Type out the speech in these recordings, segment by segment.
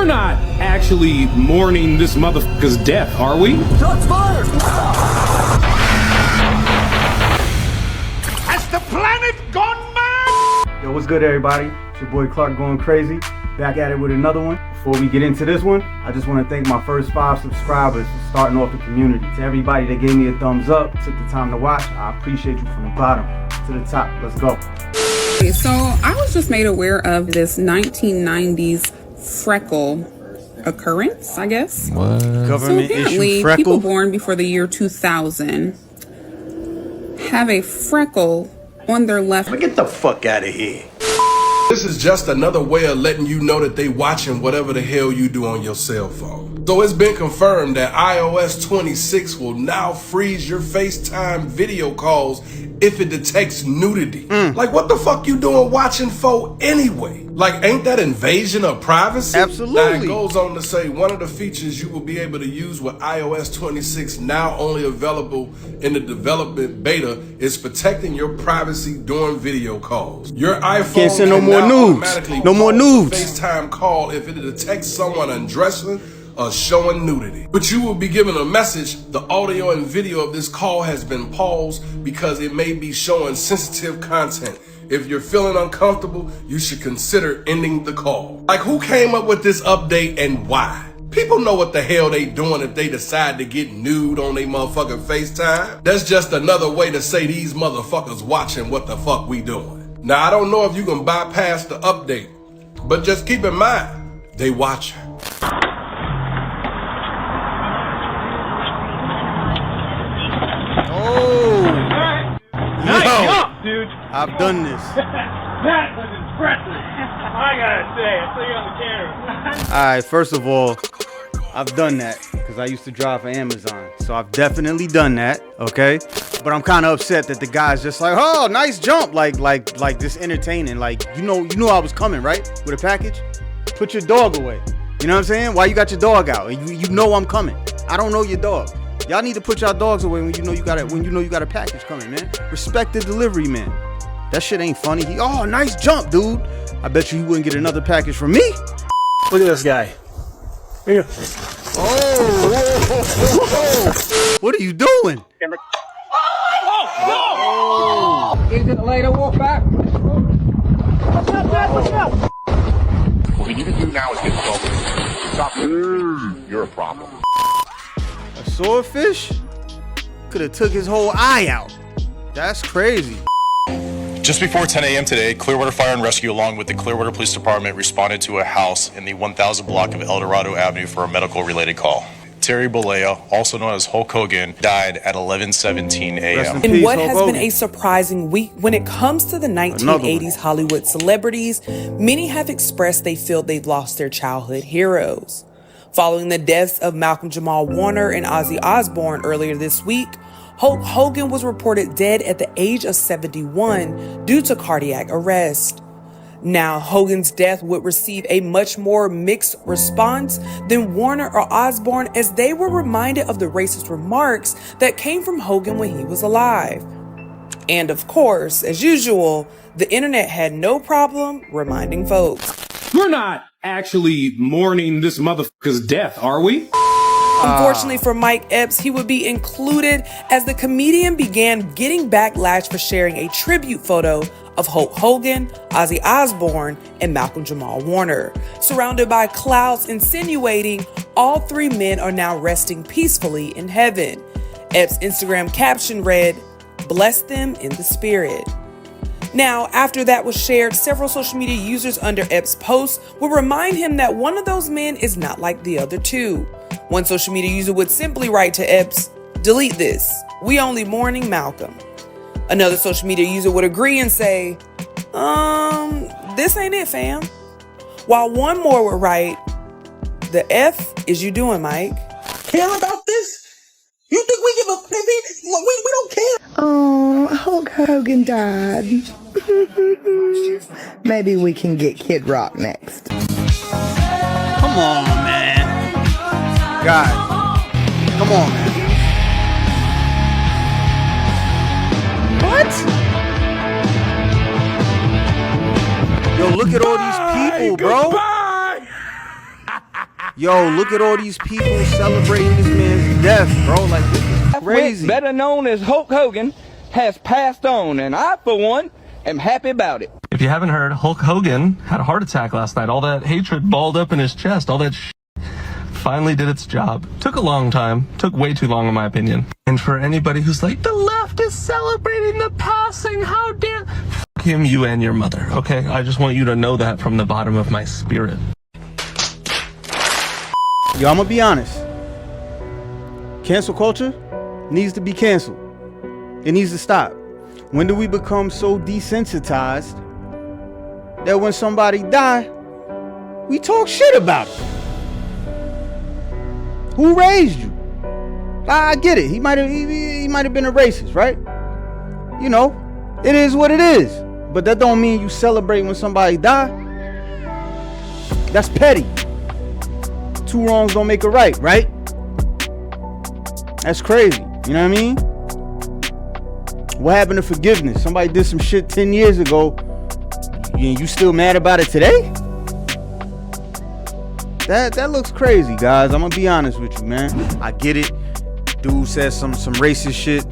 not actually mourning this motherfucker's death, are we? Shots fired! Has the planet gone mad? Yo, what's good, everybody? It's your boy Clark going crazy. Back at it with another one. Before we get into this one, I just want to thank my first 5 subscribers for starting off the community. To everybody that gave me a thumbs up, took the time to watch, I appreciate you from the bottom to the top. Let's go. So I was just made aware of this 1990s freckle occurrence, I guess. What? Government so apparently, issue freckle? people born before the year 2000 have a freckle on their left. Get the fuck out of here. This is just another way of letting you know that they watching whatever the hell you do on your cell phone. So it's been confirmed that iOS 26 will now freeze your FaceTime video calls if it detects nudity. Like, what the fuck you doing watching for anyway? Like, ain't that invasion of privacy? Absolutely. Now, it goes on to say one of the features you will be able to use with iOS 26, now only available in the development beta, is protecting your privacy during video calls. Your iPhone Can't send no can more now nudes. automatically No more pause nudes. the FaceTime call if it detects someone undressing or showing nudity. But you will be given a message: the audio and video of this call has been paused because it may be showing sensitive content. If you're feeling uncomfortable, you should consider ending the call. Like, who came up with this update and why? People know what the hell they doing if they decide to get nude on their motherfucking FaceTime. That's just another way to say these motherfuckers watching what the fuck we doing. Now, I don't know if you can bypass the update, but just keep in mind, they watching. Nice jump, dude. I've done this. That was impressive. I gotta say, I saw you on the camera. Alright, first of all, I've done that because I used to drive for Amazon. So I've definitely done that, okay? But I'm kind of upset that the guy's just like, oh, nice jump. Like this entertaining. Like, you know I was coming, right? With a package? Put your dog away. You know what I'm saying? Why you got your dog out? You know I'm coming. I don't know your dog. Y'all need to put y'all dogs away when you know you got a package coming, man. Respect the delivery, man. That shit ain't funny. Oh, nice jump, dude. I bet you he wouldn't get another package from me. Look at this guy. Here. Oh, what are you doing? Is it later? Walk back. What's up, Dad? What's up? What you need to do now is get focused. Stop. You're a problem. A swordfish? Could have took his whole eye out. That's crazy. Just before 10 a.m. today, Clearwater Fire and Rescue along with the Clearwater Police Department responded to a house in the 1000 block of El Dorado Avenue for a medical related call. Terry Bollea, also known as Hulk Hogan, died at 11:17 a.m. In what has been a surprising week when it comes to the 1980s Hollywood celebrities, many have expressed they feel they've lost their childhood heroes. Following the deaths of Malcolm Jamal Warner and Ozzy Osbourne earlier this week, Hulk Hogan was reported dead at the age of 71 due to cardiac arrest. Now, Hogan's death would receive a much more mixed response than Warner or Osbourne, as they were reminded of the racist remarks that came from Hogan when he was alive. And of course, as usual, the internet had no problem reminding folks. We're not actually mourning this motherfucker's death, are we? Unfortunately for Mike Epps, he would be included as the comedian began getting backlash for sharing a tribute photo of Hulk Hogan, Ozzy Osbourne, and Malcolm Jamal Warner, surrounded by clouds insinuating all three men are now resting peacefully in heaven. Epps' Instagram caption read, "Bless them in the spirit." Now, after that was shared, several social media users under Epps' post would remind him that one of those men is not like the other two. One social media user would simply write to Epps, "Delete this. We only mourning Malcolm." Another social media user would agree and say, this ain't it, fam. While one more would write, "The F is you doing, Mike?" Care about this? You think we give a we don't care? Oh, Hulk Hogan died. Maybe we can get Kid Rock next. Come on, man. God. Come on, man. What? Yo, look at all these people, bro. Goodbye. Yo, look at all these people celebrating this man's death, bro. Like, this is crazy. Better known as Hulk Hogan, has passed on, and I, for one, am happy about it. If you haven't heard, Hulk Hogan had a heart attack last night. All that hatred balled up in his chest. All that finally did its job. Took a long time. Took way too long, in my opinion. And for anybody who's like, the left is celebrating the passing, how dare... F*** him, you, and your mother, okay? I just want you to know that from the bottom of my spirit. Yo, I'm gonna be honest. Cancel culture needs to be canceled. It needs to stop. When do we become so desensitized that when somebody die, we talk shit about it? Who raised you? I get it. He might have been a racist, right? You know, it is what it is. But that don't mean you celebrate when somebody die. That's petty. Two wrongs don't make a right, right? That's crazy. You know what I mean? What happened to forgiveness? Somebody did some shit 10 years ago. You still mad about it today? That looks crazy, guys. I'm gonna be honest with you, man. I get it. Dude says some racist shit.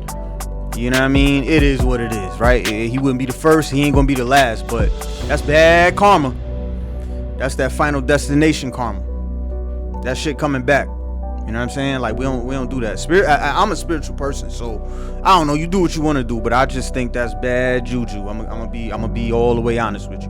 You know what I mean? It is what it is, right? He wouldn't be the first. He ain't gonna be the last. But that's bad karma. That's that Final Destination karma. That shit coming back. You know what I'm saying? Like, we don't do that. I'm a spiritual person, so I don't know. You do what you want to do, but I just think that's bad juju. I'm gonna be all the way honest with you.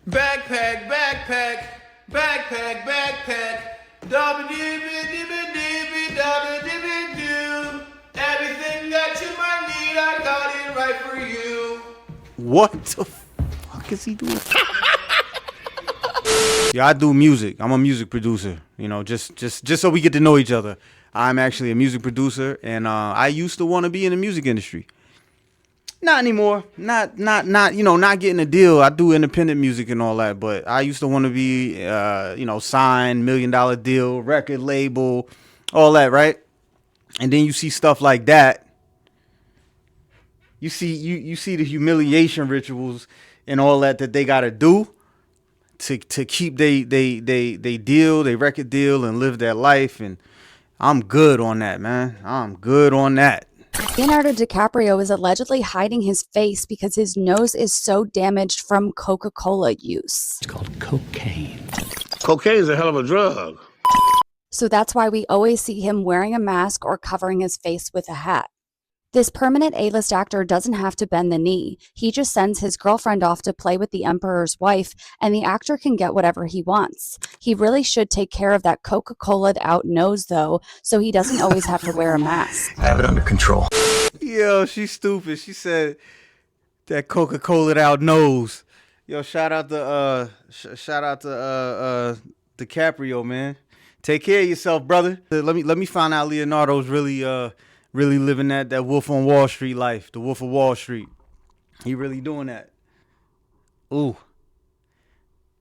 Backpack, backpack, backpack, backpack. Dabba-dibba-dibba-dibba-dabba-dibba-doo. Everything that you might need, I got it right for you. What the fuck is he doing? Yeah, I do music. I'm a music producer. You know, just so we get to know each other. I'm actually a music producer, and I used to want to be in the music industry. Not anymore. Not you know, not getting a deal. I do independent music and all that, but I used to want to be you know, signed, $1 million deal, record label, all that, right? And then you see stuff like that. You see the humiliation rituals and all that they gotta do to keep they deal, they record deal, and live their life. And I'm good on that, man. I'm good on that. Leonardo DiCaprio is allegedly hiding his face because his nose is so damaged from Coca-Cola use. It's called cocaine. Cocaine is a hell of a drug. So that's why we always see him wearing a mask or covering his face with a hat. This permanent A-list actor doesn't have to bend the knee. He just sends his girlfriend off to play with the emperor's wife, and the actor can get whatever he wants. He really should take care of that Coca-Cola'd out nose, though, so he doesn't always have to wear a mask. I have it under control. Yo, she's stupid. She said that Coca-Cola'd out nose. Yo, shout out to DiCaprio, man. Take care of yourself, brother. Let me find out Leonardo's really living that Wolf on Wall Street life, the Wolf of Wall Street. He really doing that. Ooh.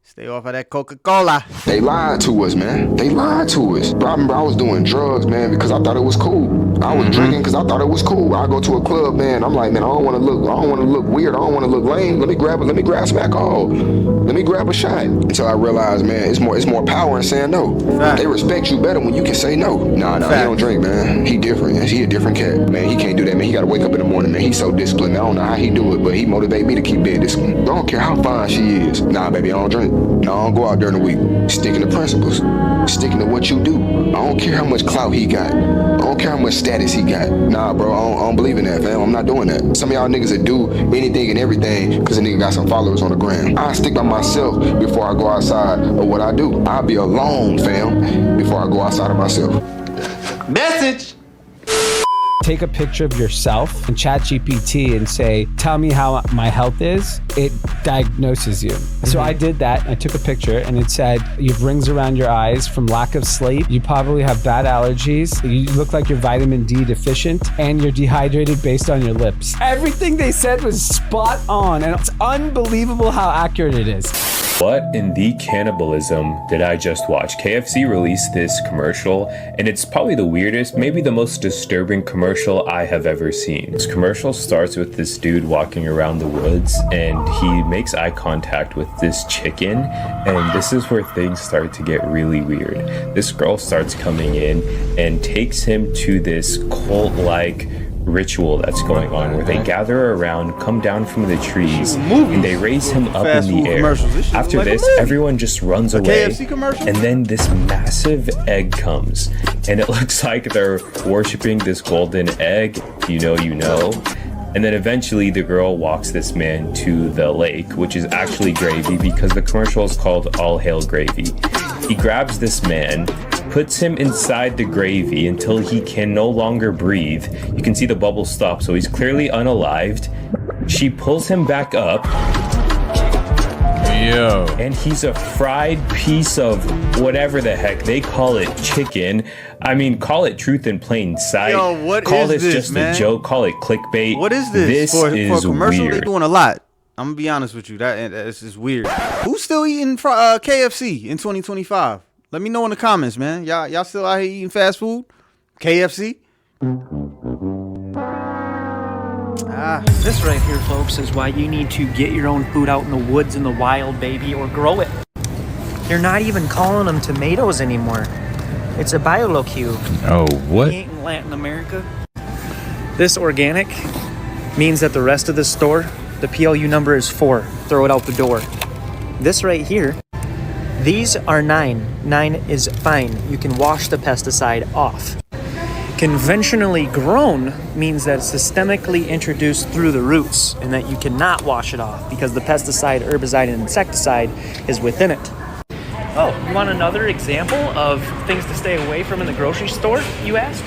Stay off of that Coca-Cola. They lied to us, man. They lied to us. Bro, I remember I was doing drugs, man, because I thought it was cool. I was drinking because I thought it was cool. I go to a club, man. I'm like, man, I don't want to look weird. I don't want to look lame. Let me grab some alcohol. Let me grab a shot. Until I realized, man, it's more power in saying no. Fact. They respect you better when you can say no. Nah, he don't drink, man. He different. He a different cat. Man, he can't do that, man. He got to wake up in the morning, man. He's so disciplined. I don't know how he do it, but he motivate me to keep being disciplined. I don't care how fine she is. Nah, baby, I don't drink. No, I don't go out during the week. Sticking to principles. Sticking to what you do. I don't care how much clout he got. I don't care how much status he got. Nah, bro, I don't believe in that, fam. I'm not doing that. Some of y'all niggas that do anything and everything because a nigga got some followers on the gram. I stick by myself before I go outside of what I do. I'll be alone, fam, before I go outside of myself. Message! Take a picture of yourself in ChatGPT and say, tell me how my health is. It diagnoses you. So I did that. I took a picture and it said, you have rings around your eyes from lack of sleep. You probably have bad allergies. You look like you're vitamin D deficient and you're dehydrated based on your lips. Everything they said was spot on, and it's unbelievable how accurate it is. What in the cannibalism did I just watch? KFC released this commercial, and it's probably the weirdest, maybe the most disturbing commercial I have ever seen. This commercial starts with this dude walking around the woods, and he makes eye contact with this chicken, and this is where things start to get really weird. This girl starts coming in and takes him to this cult-like ritual that's going on where they gather around, come down from the trees, and they raise him up in the air. After this, everyone just runs away, and then this massive egg comes, and it looks like they're worshiping this golden egg. You know. And then eventually the girl walks this man to the lake, which is actually gravy because the commercial is called All Hail Gravy. He grabs this man, puts him inside the gravy until he can no longer breathe. You can see the bubbles stop, so he's clearly unalived. She pulls him back up. Yo. And he's a fried piece of whatever the heck they call it, chicken. I mean, call it truth in plain sight. Yo, what call is this this, just man? a joke. Call it clickbait. What is this? For a commercial, weird. they're doing a lot. I'm gonna be honest with you. That's just weird. Who's still eating KFC in 2025? Let me know in the comments, man. Y'all still out here eating fast food? KFC? This right here, folks, is why you need to get your own food out in the woods in the wild, baby, or grow it. They're not even calling them tomatoes anymore. It's a biolocue. Oh, what? We ain't in Latin America. This organic means that the rest of the store, the PLU number is 4. Throw it out the door. This right here, these are 9. 9 is fine. You can wash the pesticide off. Conventionally grown means that it's systemically introduced through the roots and that you cannot wash it off because the pesticide, herbicide, and insecticide is within it. Oh, you want another example of things to stay away from in the grocery store, you ask?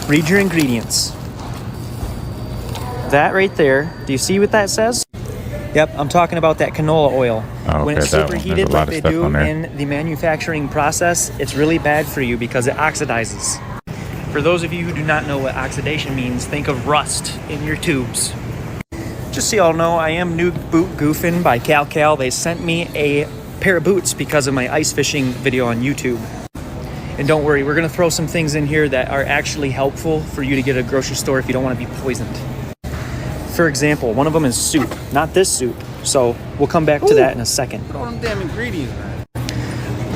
Read your ingredients. That right there, do you see what that says? Yep, I'm talking about that canola oil. Oh, when it's superheated like they do in the manufacturing process, it's really bad for you because it oxidizes. For those of you who do not know what oxidation means, think of rust in your tubes. Just so y'all know, I am New Boot Goofin' by Cal. They sent me a pair of boots because of my ice fishing video on YouTube. And don't worry, we're gonna throw some things in here that are actually helpful for you to get at a grocery store if you don't wanna be poisoned. For example, one of them is soup, not this soup. So we'll come back to that in a second. Look at all them damn ingredients, man.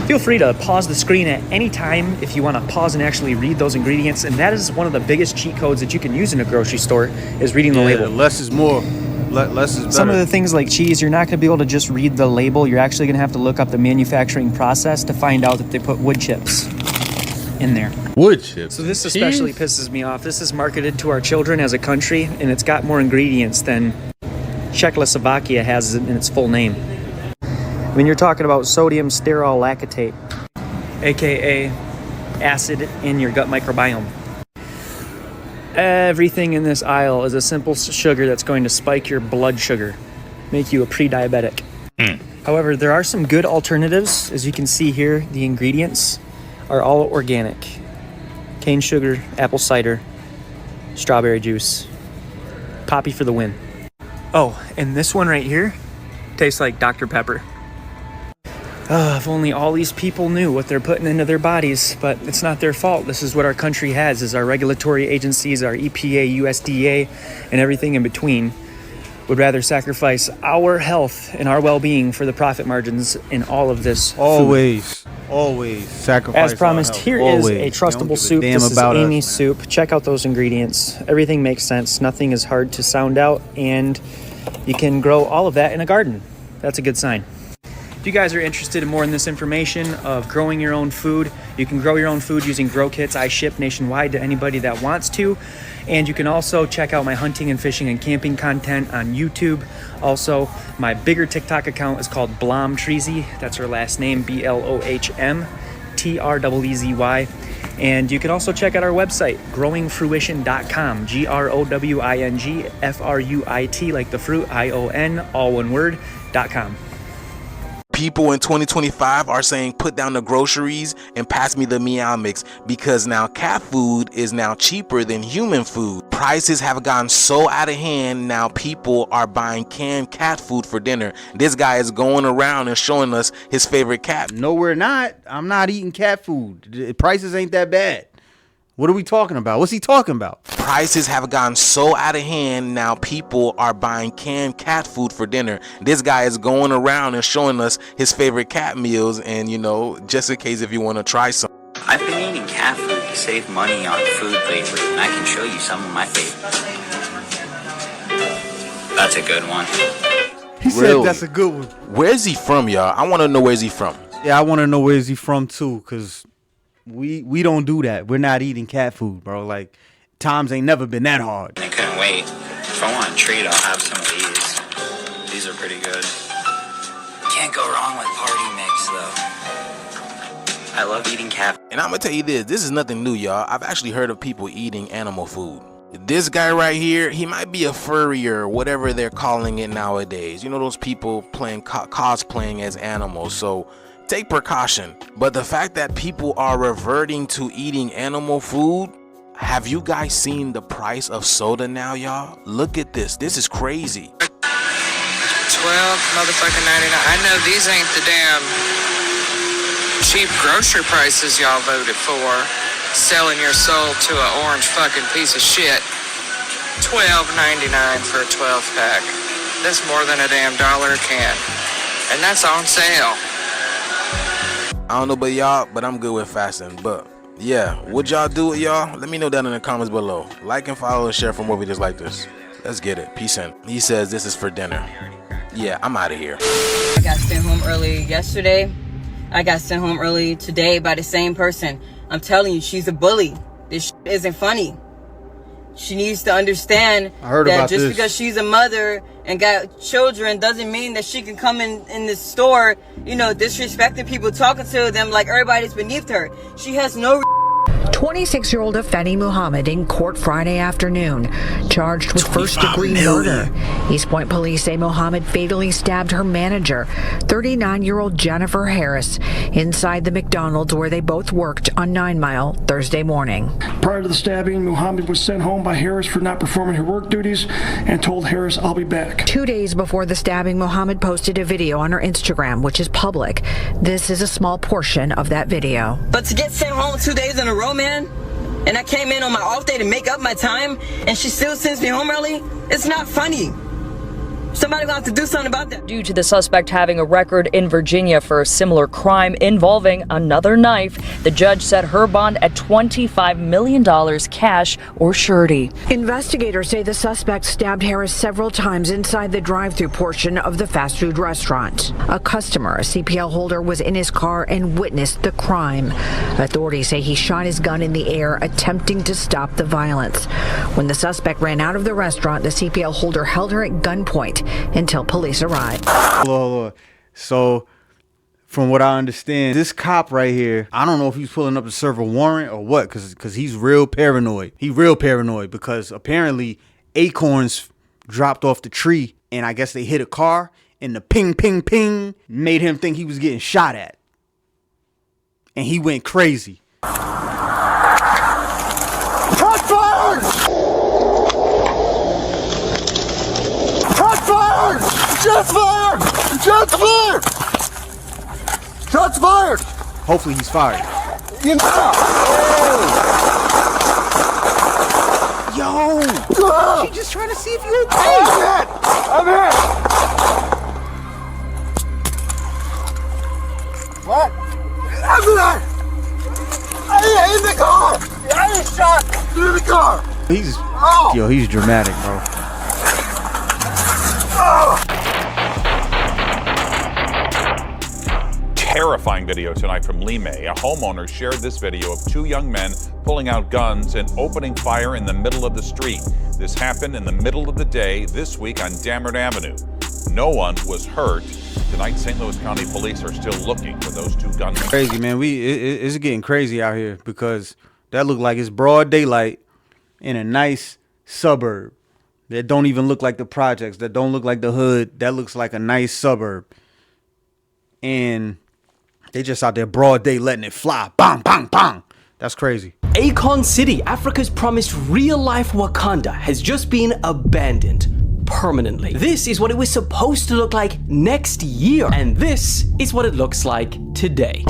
Feel free to pause the screen at any time if you want to pause and actually read those ingredients. And that is one of the biggest cheat codes that you can use in a grocery store is reading the label. Less is more. Less is better. Some of the things like cheese, you're not going to be able to just read the label. You're actually going to have to look up the manufacturing process to find out that they put wood chips in there. Wood chips? So this especially pisses me off. This is marketed to our children as a country, and it's got more ingredients than Czechoslovakia has in its full name. When you're talking about sodium sterol lactate, aka acid in your gut microbiome. Everything in this aisle is a simple sugar that's going to spike your blood sugar, make you a pre-diabetic. However, there are some good alternatives. As you can see here, the ingredients are all organic. Cane sugar, apple cider, strawberry juice, poppy for the win. Oh, and this one right here tastes like Dr. Pepper. If only all these people knew what they're putting into their bodies, but it's not their fault. This is what our country has, is our regulatory agencies, our EPA, USDA, and everything in between would rather sacrifice our health and our well-being for the profit margins in all of this food. Always sacrifice. As promised, here is a trustable soup. This is Amy's soup. Check out those ingredients. Everything makes sense. Nothing is hard to sound out, and you can grow all of that in a garden. That's a good sign. If you guys are interested in more in this information of growing your own food, you can grow your own food using grow kits. I ship nationwide to anybody that wants to. And you can also check out my hunting and fishing and camping content on YouTube. Also, my bigger TikTok account is called Blom Treezy. That's her last name, BLOHM And you can also check out our website, growingfruition.com, GROWINGFRUIT, like the fruit, ION, all one word, .com. People in 2025 are saying put down the groceries and pass me the Meow Mix because now cat food is now cheaper than human food. Prices have gotten so out of hand, now people are buying canned cat food for dinner. This guy is going around and showing us his favorite cat. No, we're not. I'm not eating cat food. The prices ain't that bad. What are we talking about? What's he talking about? Prices have gotten so out of hand, now people are buying canned cat food for dinner. This guy is going around and showing us his favorite cat meals, and you know, just in case if you want to try some. I've been eating cat food to save money on food lately, and I can show you some of my favorites. That's a good one. He said that's a good one. Where's he from, y'all? I want to know where's he from. Yeah, I want to know where's he from too, because we don't do that. We're not eating cat food, bro. Like, times ain't never been that hard. I couldn't wait. If I want a treat, I'll have some of these. These are pretty good. Can't go wrong with party mix, though. I love eating cat. And I'm gonna tell you this is nothing new, y'all. I've actually heard of people eating animal food. This guy right here, he might be a furry or whatever they're calling it nowadays. You know, those people playing cosplaying as animals. So take precaution. But the fact that people are reverting to eating animal food, have you guys seen the price of soda now, y'all? Look at this. This is crazy. 12 motherfucking 99. I know these ain't the damn cheap grocery prices y'all voted for. Selling your soul to an orange fucking piece of shit. $12.99 for a 12 pack. That's more than a damn $1 a can. And that's on sale. I don't know about y'all, but I'm good with fasting. But yeah, would y'all do it, y'all? Let me know down in the comments below. Like and follow and share for more videos like this. Let's get it. Peace in. He says this is for dinner. Yeah, I'm out of here. I got sent home early yesterday. I got sent home early today by the same person. I'm telling you, she's a bully. This isn't funny. She needs to understand that just because she's a mother and got children doesn't mean that she can come in this store, you know, disrespecting people, talking to them like everybody's beneath her. She has no 26-year-old Afeni Muhammad in court Friday afternoon, charged with first-degree murder. East Point police say Muhammad fatally stabbed her manager, 39-year-old Jennifer Harris, inside the McDonald's where they both worked on 9 Mile Thursday morning. Prior to the stabbing, Muhammad was sent home by Harris for not performing her work duties and told Harris, "I'll be back." 2 days before the stabbing, Muhammad posted a video on her Instagram, which is public. This is a small portion of that video. But to get sent home 2 days in a row, man, and I came in on my off day to make up my time, and she still sends me home early, it's not funny. Somebody gonna have to do something about that. Due to the suspect having a record in Virginia for a similar crime involving another knife, the judge set her bond at $25 million cash or surety. Investigators say the suspect stabbed Harris several times inside the drive-through portion of the fast food restaurant. A customer, a CPL holder, was in his car and witnessed the crime. Authorities say he shot his gun in the air, attempting to stop the violence. When the suspect ran out of the restaurant, the CPL holder held her at gunpoint until police arrived. Hold on. So, from what I understand, this cop right here, I don't know if he's pulling up to serve a warrant or what, because he's real paranoid. He real paranoid because apparently acorns dropped off the tree, and I guess they hit a car, and the ping, ping, ping made him think he was getting shot at. And he went crazy. Shots fired! Shots fired! Shots fired! Shots fired! Shots fired! Hopefully he's fired. You know. Yo! She just trying to see if you're okay. I'm hit! What? I'm hit! In the car! I ain't shot! Through the car! He's dramatic, bro. Terrifying video tonight from Lime. A homeowner shared this video of two young men pulling out guns and opening fire in the middle of the street. This happened in the middle of the day this week on Dammert Avenue. No one was hurt. Tonight, St. Louis County Police are still looking for those two gunmen. Crazy, man. It's getting crazy out here because that look like it's broad daylight in a nice suburb that don't even look like the projects, that don't look like the hood. That looks like a nice suburb. and they just out there broad day letting it fly. Bang, bang, bang. That's crazy. Akon City, Africa's promised real-life Wakanda, has just been abandoned permanently. This is what it was supposed to look like next year, and this is what it looks like today.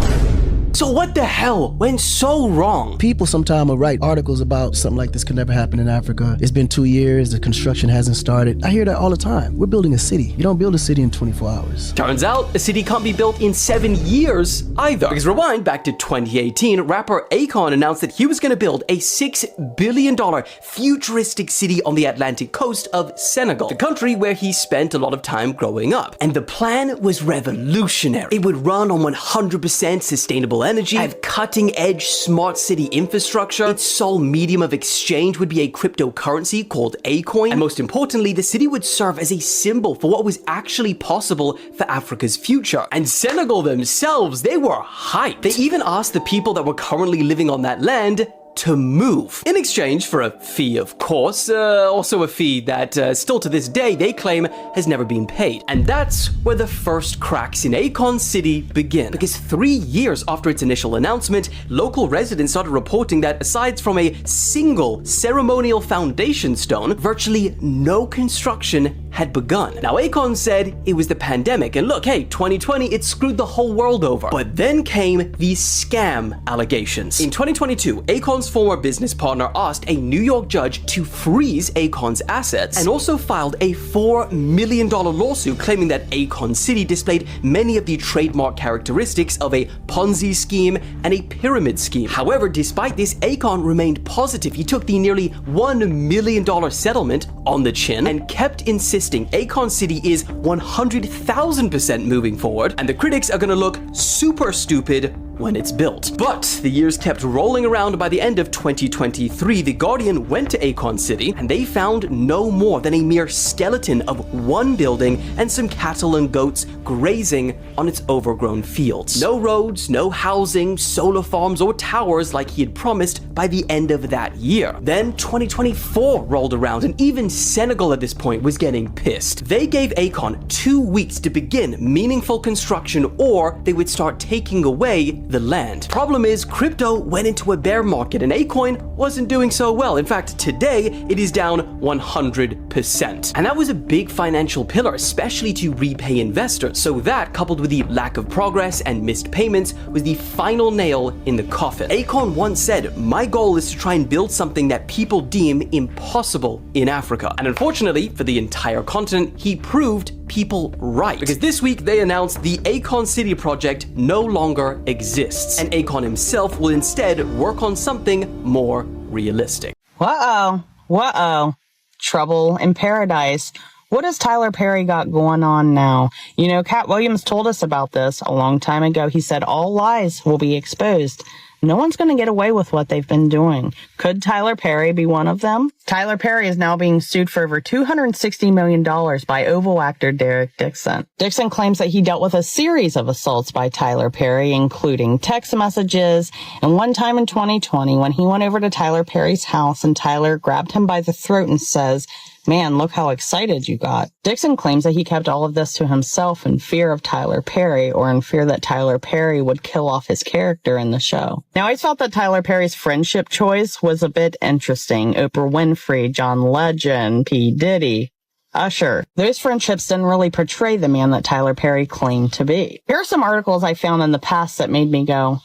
So what the hell went so wrong? People sometimes will write articles about something like this could never happen in Africa. It's been 2 years, the construction hasn't started. I hear that all the time. We're building a city. You don't build a city in 24 hours. Turns out, a city can't be built in 7 years either. Because rewind back to 2018, rapper Akon announced that he was going to build a $6 billion futuristic city on the Atlantic coast of Senegal, the country where he spent a lot of time growing up. And the plan was revolutionary. It would run on 100% sustainable energy, have cutting-edge smart city infrastructure. Its sole medium of exchange would be a cryptocurrency called Akon. And most importantly, the city would serve as a symbol for what was actually possible for Africa's future. And Senegal themselves, they were hyped. They even asked the people that were currently living on that land to move, in exchange for a fee, of course, also a fee that still to this day they claim has never been paid. And that's where the first cracks in Akon City begin, because 3 years after its initial announcement, local residents started reporting that aside from a single ceremonial foundation stone, virtually no construction had begun. Now, Akon said it was the pandemic, and look, hey, 2020, it screwed the whole world over. But then came the scam allegations. In 2022, Akon's former business partner asked a New York judge to freeze Akon's assets, and also filed a $4 million lawsuit claiming that Akon City displayed many of the trademark characteristics of a Ponzi scheme and a pyramid scheme. However, despite this, Akon remained positive. He took the nearly $1 million settlement on the chin and kept insisting Akon City is 100,000% moving forward, and the critics are gonna look super stupid when it's built. But the years kept rolling around. By the end of 2023, The Guardian went to Akon City, and they found no more than a mere skeleton of one building and some cattle and goats grazing on its overgrown fields. No roads, no housing, solar farms, or towers like he had promised by the end of that year. Then 2024 rolled around, and even Senegal at this point was getting pissed. They gave Akon 2 weeks to begin meaningful construction, or they would start taking away the land. Problem is, crypto went into a bear market, and Akon wasn't doing so well. In fact, today it is down 100%. And that was a big financial pillar, especially to repay investors. So that, coupled with the lack of progress and missed payments, was the final nail in the coffin. Akon once said, "My goal is to try and build something that people deem impossible in Africa." And unfortunately, for the entire continent, he proved people right. Because this week they announced the Akon City project no longer exists, and Akon himself will instead work on something more realistic. Uh-oh. Trouble in paradise. What has Tyler Perry got going on now? You know, Cat Williams told us about this a long time ago. He said all lies will be exposed. No one's going to get away with what they've been doing. Could Tyler Perry be one of them? Tyler Perry is now being sued for over $260 million by Oval actor Derek Dixon. Dixon claims that he dealt with a series of assaults by Tyler Perry, including text messages, and one time in 2020 when he went over to Tyler Perry's house and Tyler grabbed him by the throat and says, "Man, look how excited you got." Dixon claims that he kept all of this to himself in fear of Tyler Perry, or in fear that Tyler Perry would kill off his character in the show. Now, I felt that Tyler Perry's friendship choice was a bit interesting. Oprah Winfrey, John Legend, P. Diddy, Usher. Those friendships didn't really portray the man that Tyler Perry claimed to be. Here are some articles I found in the past that made me go,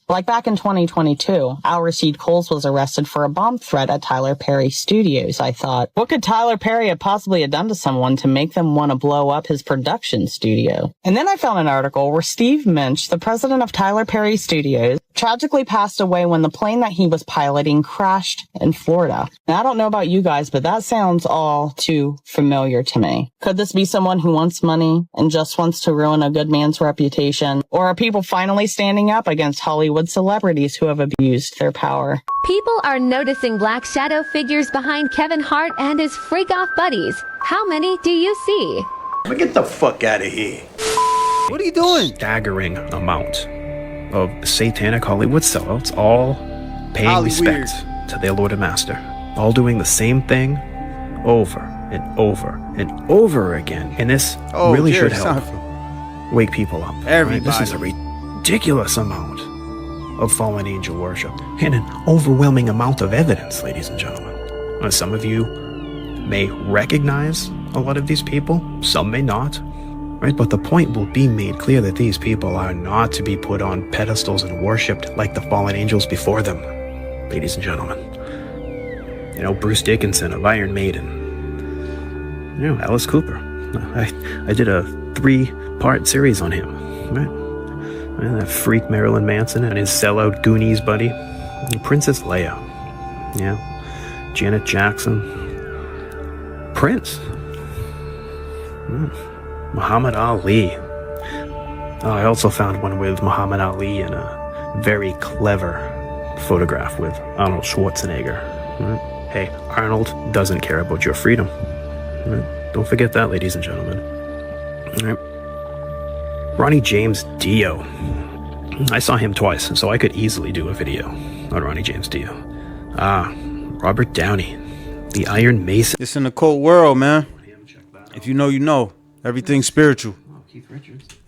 Like back in 2022, Al Rashid Coles was arrested for a bomb threat at Tyler Perry Studios. I thought, what could Tyler Perry have possibly have done to someone to make them want to blow up his production studio? And then I found an article where Steve Minch, the president of Tyler Perry Studios, tragically passed away when the plane that he was piloting crashed in Florida. Now, I don't know about you guys, but that sounds all too familiar to me. Could this be someone who wants money and just wants to ruin a good man's reputation? Or are people finally standing up against Hollywood celebrities who have abused their power? People are noticing black shadow figures behind Kevin Hart and his freak-off buddies. How many do you see? Get the fuck out of here. What are you doing? Staggering amount of satanic Hollywood sellouts, all paying respect to their Lord and Master, all doing the same thing over and over and over again. And this really should help. wake people up. Everybody. Right? This is a ridiculous amount of fallen angel worship and an overwhelming amount of evidence, ladies and gentlemen. Some of you may recognize a lot of these people, some may not, right? But the point will be made clear that these people are not to be put on pedestals and worshipped like the fallen angels before them, ladies and gentlemen. You know, Bruce Dickinson of Iron Maiden. You know, Alice Cooper. I did a 3-part series on him, right? And that freak Marilyn Manson and his sellout Goonies buddy. And Princess Leia. Yeah. Janet Jackson. Prince. Muhammad Ali. I also found one with Muhammad Ali in a very clever photograph with Arnold Schwarzenegger. Right? Hey, Arnold doesn't care about your freedom. Right? Don't forget that, ladies and gentlemen. Right? Ronnie James Dio. I saw him twice, so I could easily do a video on Ronnie James Dio. Robert Downey, the Iron Mason. It's an occult world, man. If you know, you know. Everything's spiritual.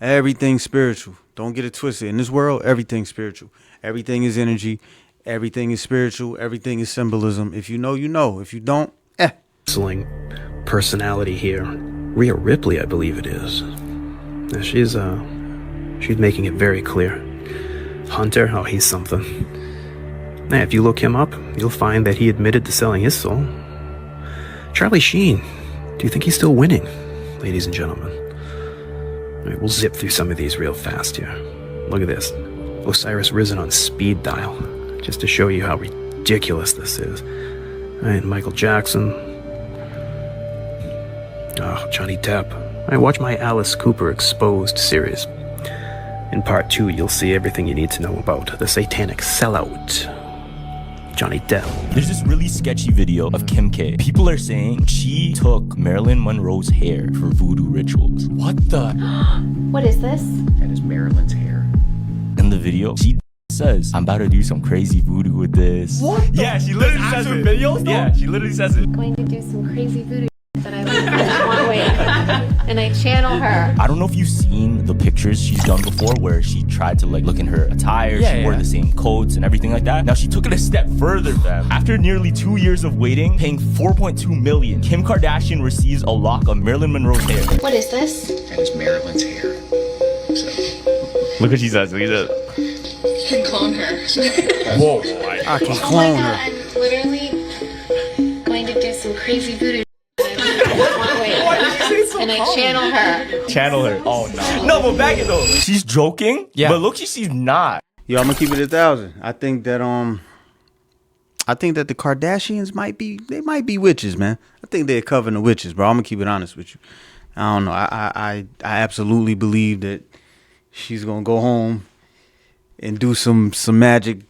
Everything's spiritual. Don't get it twisted. In this world, everything's spiritual. Everything is energy. Everything is spiritual. Everything is symbolism. If you know, you know. If you don't, personality here. Rhea Ripley, I believe it is. She's making it very clear. Hunter, oh, he's something. Now, if you look him up, you'll find that he admitted to selling his soul. Charlie Sheen, do you think he's still winning, ladies and gentlemen? All right, we'll zip through some of these real fast here. Look at this. Osiris Risen on speed dial, just to show you how ridiculous this is. All right, Michael Jackson. Oh, Johnny Depp. All right, watch my Alice Cooper Exposed series. In part 2, you'll see everything you need to know about the satanic sellout, Johnny Depp. There's this really sketchy video of Kim K. People are saying she took Marilyn Monroe's hair for voodoo rituals. What the? What is this? That is Marilyn's hair. In the video, she says, I'm about to do some crazy voodoo with this. What? Yeah, she literally says it. Videos, yeah, she literally says it. I'm going to do some crazy voodoo that I want wait. And I channel her. I don't know if you've seen the pictures she's done before where she tried to like look in her attire, she wore the same coats and everything like that. Now she took it a step further, fam. After nearly 2 years of waiting, paying $4.2 million, Kim Kardashian receives a lock of Marilyn Monroe's hair. What is this? That is Marilyn's hair. So, look what she says, look at that. You can clone her. Whoa, I can clone her. I'm literally going to do some crazy voodoo. And I channel her. Channel her. Oh no. No, but back it though. She's joking. Yeah. But look, she's not. Yo, I'm gonna keep it 1,000. I think that the Kardashians might be witches, man. I think they're covering the witches, bro. I'm gonna keep it honest with you. I don't know. I absolutely believe that she's gonna go home and do some magic.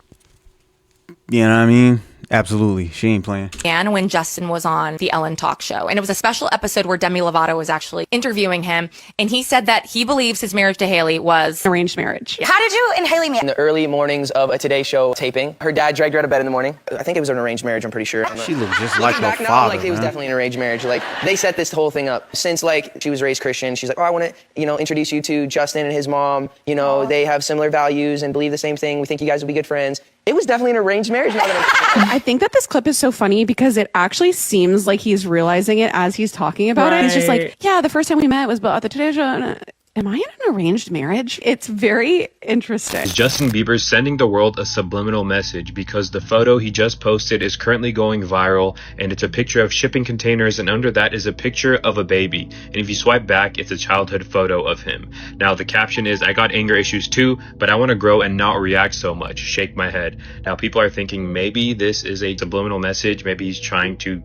You know what I mean? Absolutely. She ain't playing. And when Justin was on the Ellen talk show, and it was a special episode where Demi Lovato was actually interviewing him, and he said that he believes his marriage to Haley was arranged marriage. How did you and Haley meet? In the early mornings of a Today Show taping, her dad dragged her out of bed in the morning. I think it was an arranged marriage, I'm pretty sure. She looked just like her back now, father, like it was definitely an arranged marriage. Like they set this whole thing up since like she was raised Christian. She's like, oh, I want to, introduce you to Justin and his mom. They have similar values and believe the same thing. We think you guys will be good friends. It was definitely an arranged marriage. I think that this clip is so funny because it actually seems like he's realizing it as he's talking about it. He's just like, yeah, the first time we met was at the Today Show. Am I in an arranged marriage? It's very interesting. Justin Bieber sending the world a subliminal message because the photo he just posted is currently going viral, and it's a picture of shipping containers, and under that is a picture of a baby. And if you swipe back, it's a childhood photo of him. Now the caption is, I got anger issues too, but I want to grow and not react so much. Shake my head. Now people are thinking maybe this is a subliminal message. Maybe he's trying to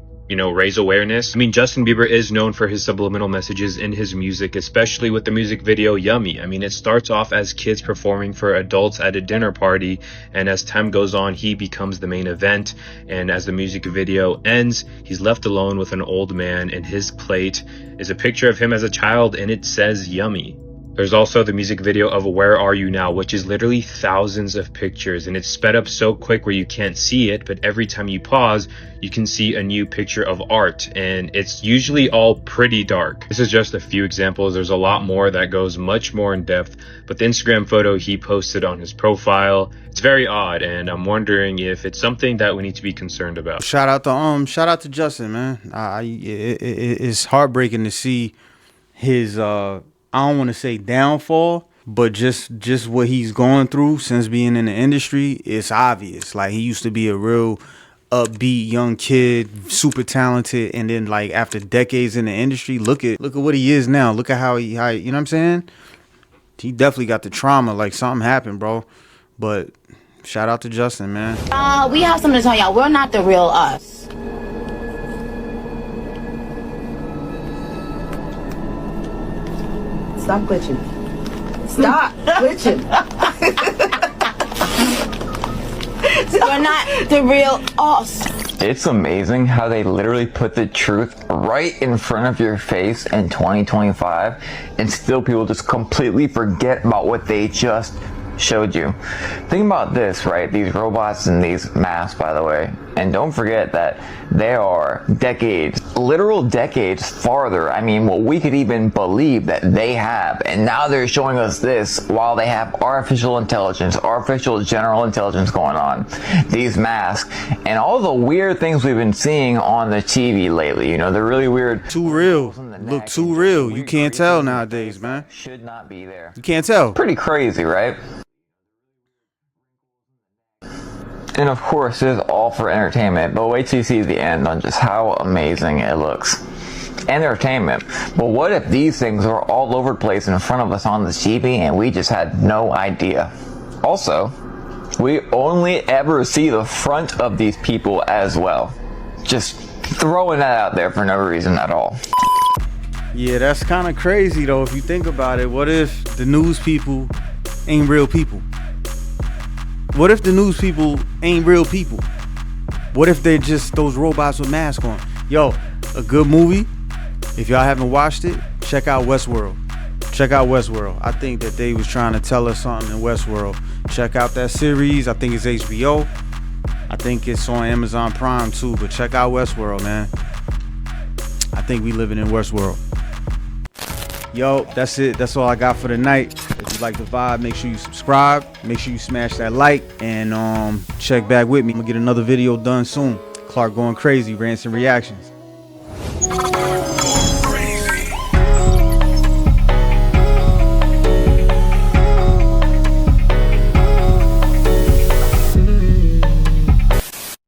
raise awareness. I mean, Justin Bieber is known for his subliminal messages in his music, especially with the music video Yummy. I mean, it starts off as kids performing for adults at a dinner party, and as time goes on, he becomes the main event. And as the music video ends, he's left alone with an old man, and his plate is a picture of him as a child, and it says Yummy. There's also the music video of Where Are You Now, which is literally thousands of pictures, and it's sped up so quick where you can't see it, but every time you pause, you can see a new picture of art, and it's usually all pretty dark. This is just a few examples. There's a lot more that goes much more in depth, but the Instagram photo he posted on his profile, it's very odd, and I'm wondering if it's something that we need to be concerned about. Shout out to Justin, man. It's heartbreaking to see his I don't want to say downfall, but just what he's going through since being in the industry. It's obvious. Like, he used to be a real upbeat young kid, super talented, and then like after decades in the industry, look at what he is now. Look at how you know what I'm saying? He definitely got the trauma. Like, something happened, bro. But shout out to Justin, man. We have something to tell y'all. We're not the real us. Stop glitching. Stop glitching. We're not the real us. It's amazing how they literally put the truth right in front of your face in 2025, and still people just completely forget about what they just showed you. Think about this, right? These robots and these masks, by the way, and don't forget that they are decades, literal decades farther. I mean, what we could even believe that they have, and now they're showing us this while they have artificial intelligence, artificial general intelligence going on, these masks, and all the weird things we've been seeing on the TV lately. You know, they're really weird. Too real. Look too real. You can't tell nowadays, man. Should not be there. You can't tell. Pretty crazy, right? And of course, it's all for entertainment, but wait till you see the end on just how amazing it looks. Entertainment. But what if these things are all over the place in front of us on the TV and we just had no idea? Also, we only ever see the front of these people as well. Just throwing that out there for no reason at all. Yeah, that's kind of crazy though if you think about it. What if the news people ain't real people? What if the news people ain't real people? What if they're just those robots with masks on? Yo, a good movie, if y'all haven't watched it, check out Westworld. Check out Westworld. I think that they was trying to tell us something in Westworld. Check out that series. I think it's HBO. I think it's on Amazon Prime too, but check out Westworld, man. I think we living in Westworld. Yo, that's it. That's all I got for tonight. If you like the vibe, make sure you subscribe. Make sure you smash that like and check back with me. I'm gonna get another video done soon. Clark going crazy, rants and reactions.